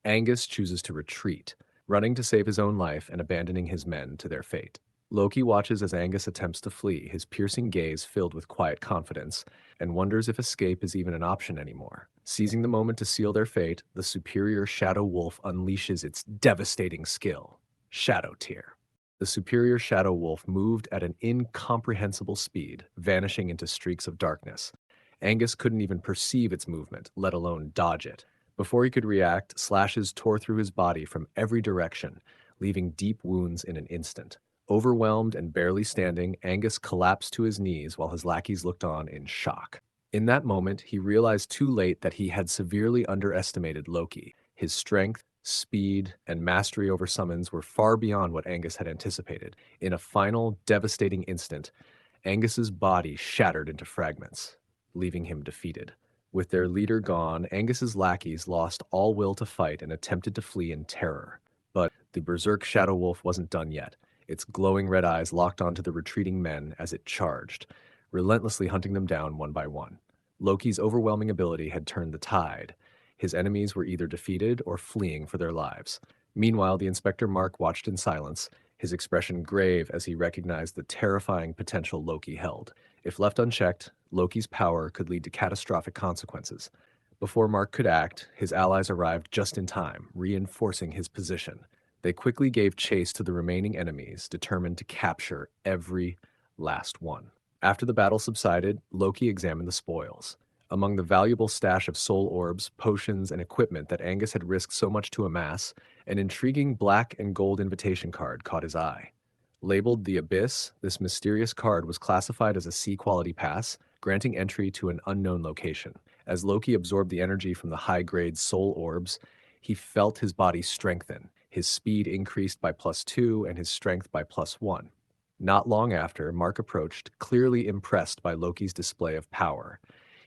Angus chooses to retreat, running to save his own life and abandoning his men to their fate. Loki watches as Angus attempts to flee, his piercing gaze filled with quiet confidence, and wonders if escape is even an option anymore. Seizing the moment to seal their fate, the superior Shadow Wolf unleashes its devastating skill, Shadow Tear. The superior Shadow Wolf moved at an incomprehensible speed, vanishing into streaks of darkness. Angus couldn't even perceive its movement, let alone dodge it. Before he could react, slashes tore through his body from every direction, leaving deep wounds in an instant. Overwhelmed and barely standing, Angus collapsed to his knees while his lackeys looked on in shock. In that moment, he realized too late that he had severely underestimated Loki. His strength, speed, and mastery over summons were far beyond what Angus had anticipated. In a final, devastating instant, Angus's body shattered into fragments, leaving him defeated. With their leader gone, Angus's lackeys lost all will to fight and attempted to flee in terror. But the berserk Shadow Wolf wasn't done yet. Its glowing red eyes locked onto the retreating men as it charged, relentlessly hunting them down one by one. Loki's overwhelming ability had turned the tide. His enemies were either defeated or fleeing for their lives. Meanwhile, the Inspector Mark watched in silence, his expression grave as he recognized the terrifying potential Loki held. If left unchecked, Loki's power could lead to catastrophic consequences. Before Mark could act, his allies arrived just in time, reinforcing his position. They quickly gave chase to the remaining enemies, determined to capture every last one. After the battle subsided, Loki examined the spoils. Among the valuable stash of soul orbs, potions, and equipment that Angus had risked so much to amass, an intriguing black and gold invitation card caught his eye. Labeled the Abyss, this mysterious card was classified as a C-quality pass, granting entry to an unknown location. As Loki absorbed the energy from the high-grade soul orbs, he felt his body strengthen. His speed increased by +2 and his strength by +1. Not long after, Mark approached, clearly impressed by Loki's display of power.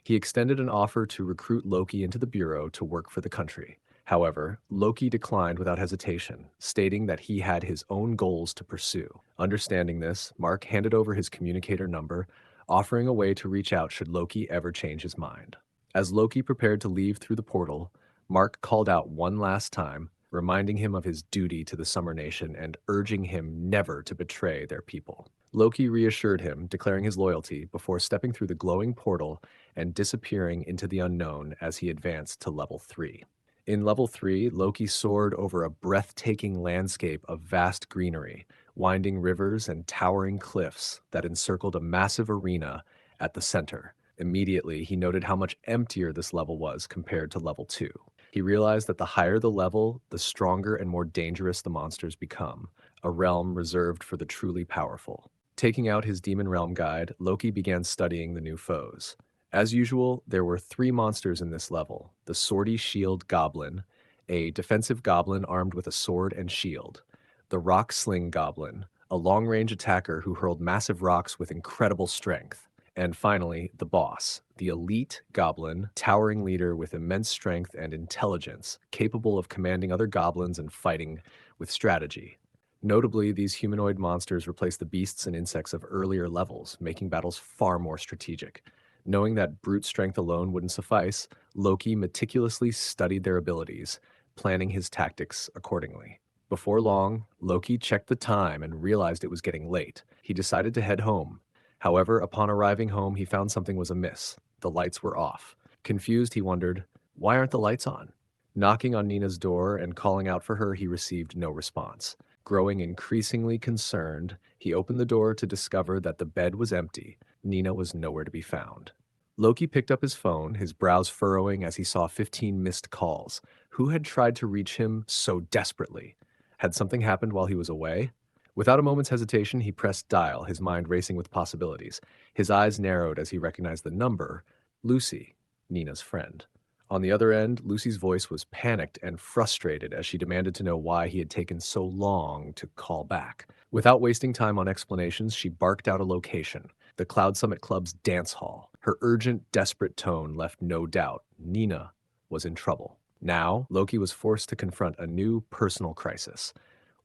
He extended an offer to recruit Loki into the Bureau to work for the country. However, Loki declined without hesitation, stating that he had his own goals to pursue. Understanding this, Mark handed over his communicator number, offering a way to reach out should Loki ever change his mind. As Loki prepared to leave through the portal, Mark called out one last time, reminding him of his duty to the Summer Nation and urging him never to betray their people. Loki reassured him, declaring his loyalty before stepping through the glowing portal and disappearing into the unknown as he advanced to level 3. In level 3, Loki soared over a breathtaking landscape of vast greenery, winding rivers and towering cliffs that encircled a massive arena at the center. Immediately, he noted how much emptier this level was compared to level 2. He realized that the higher the level, the stronger and more dangerous the monsters become, a realm reserved for the truly powerful. Taking out his Demon Realm guide, Loki began studying the new foes. As usual, there were three monsters in this level: the Swordy Shield Goblin, a defensive goblin armed with a sword and shield, the Rock Sling Goblin, a long range attacker who hurled massive rocks with incredible strength, and finally, the boss, the elite goblin, towering leader with immense strength and intelligence, capable of commanding other goblins and fighting with strategy. Notably, these humanoid monsters replace the beasts and insects of earlier levels, making battles far more strategic. Knowing that brute strength alone wouldn't suffice, Loki meticulously studied their abilities, planning his tactics accordingly. Before long, Loki checked the time and realized it was getting late. He decided to head home. However, upon arriving home, he found something was amiss. The lights were off. Confused, he wondered, why aren't the lights on? Knocking on Nina's door and calling out for her, he received no response. Growing increasingly concerned, he opened the door to discover that the bed was empty. Nina was nowhere to be found. Loki picked up his phone, his brows furrowing as he saw 15 missed calls. Who had tried to reach him so desperately? Had something happened while he was away? Without a moment's hesitation, he pressed dial, his mind racing with possibilities. His eyes narrowed as he recognized the number: Lucy, Nina's friend. On the other end, Lucy's voice was panicked and frustrated as she demanded to know why he had taken so long to call back. Without wasting time on explanations, she barked out a location: the Cloud Summit Club's dance hall. Her urgent, desperate tone left no doubt. Nina was in trouble. Now, Loki was forced to confront a new personal crisis.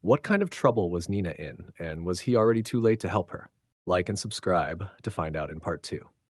What kind of trouble was Nina in, and was he already too late to help her? Like and subscribe to find out in part 2.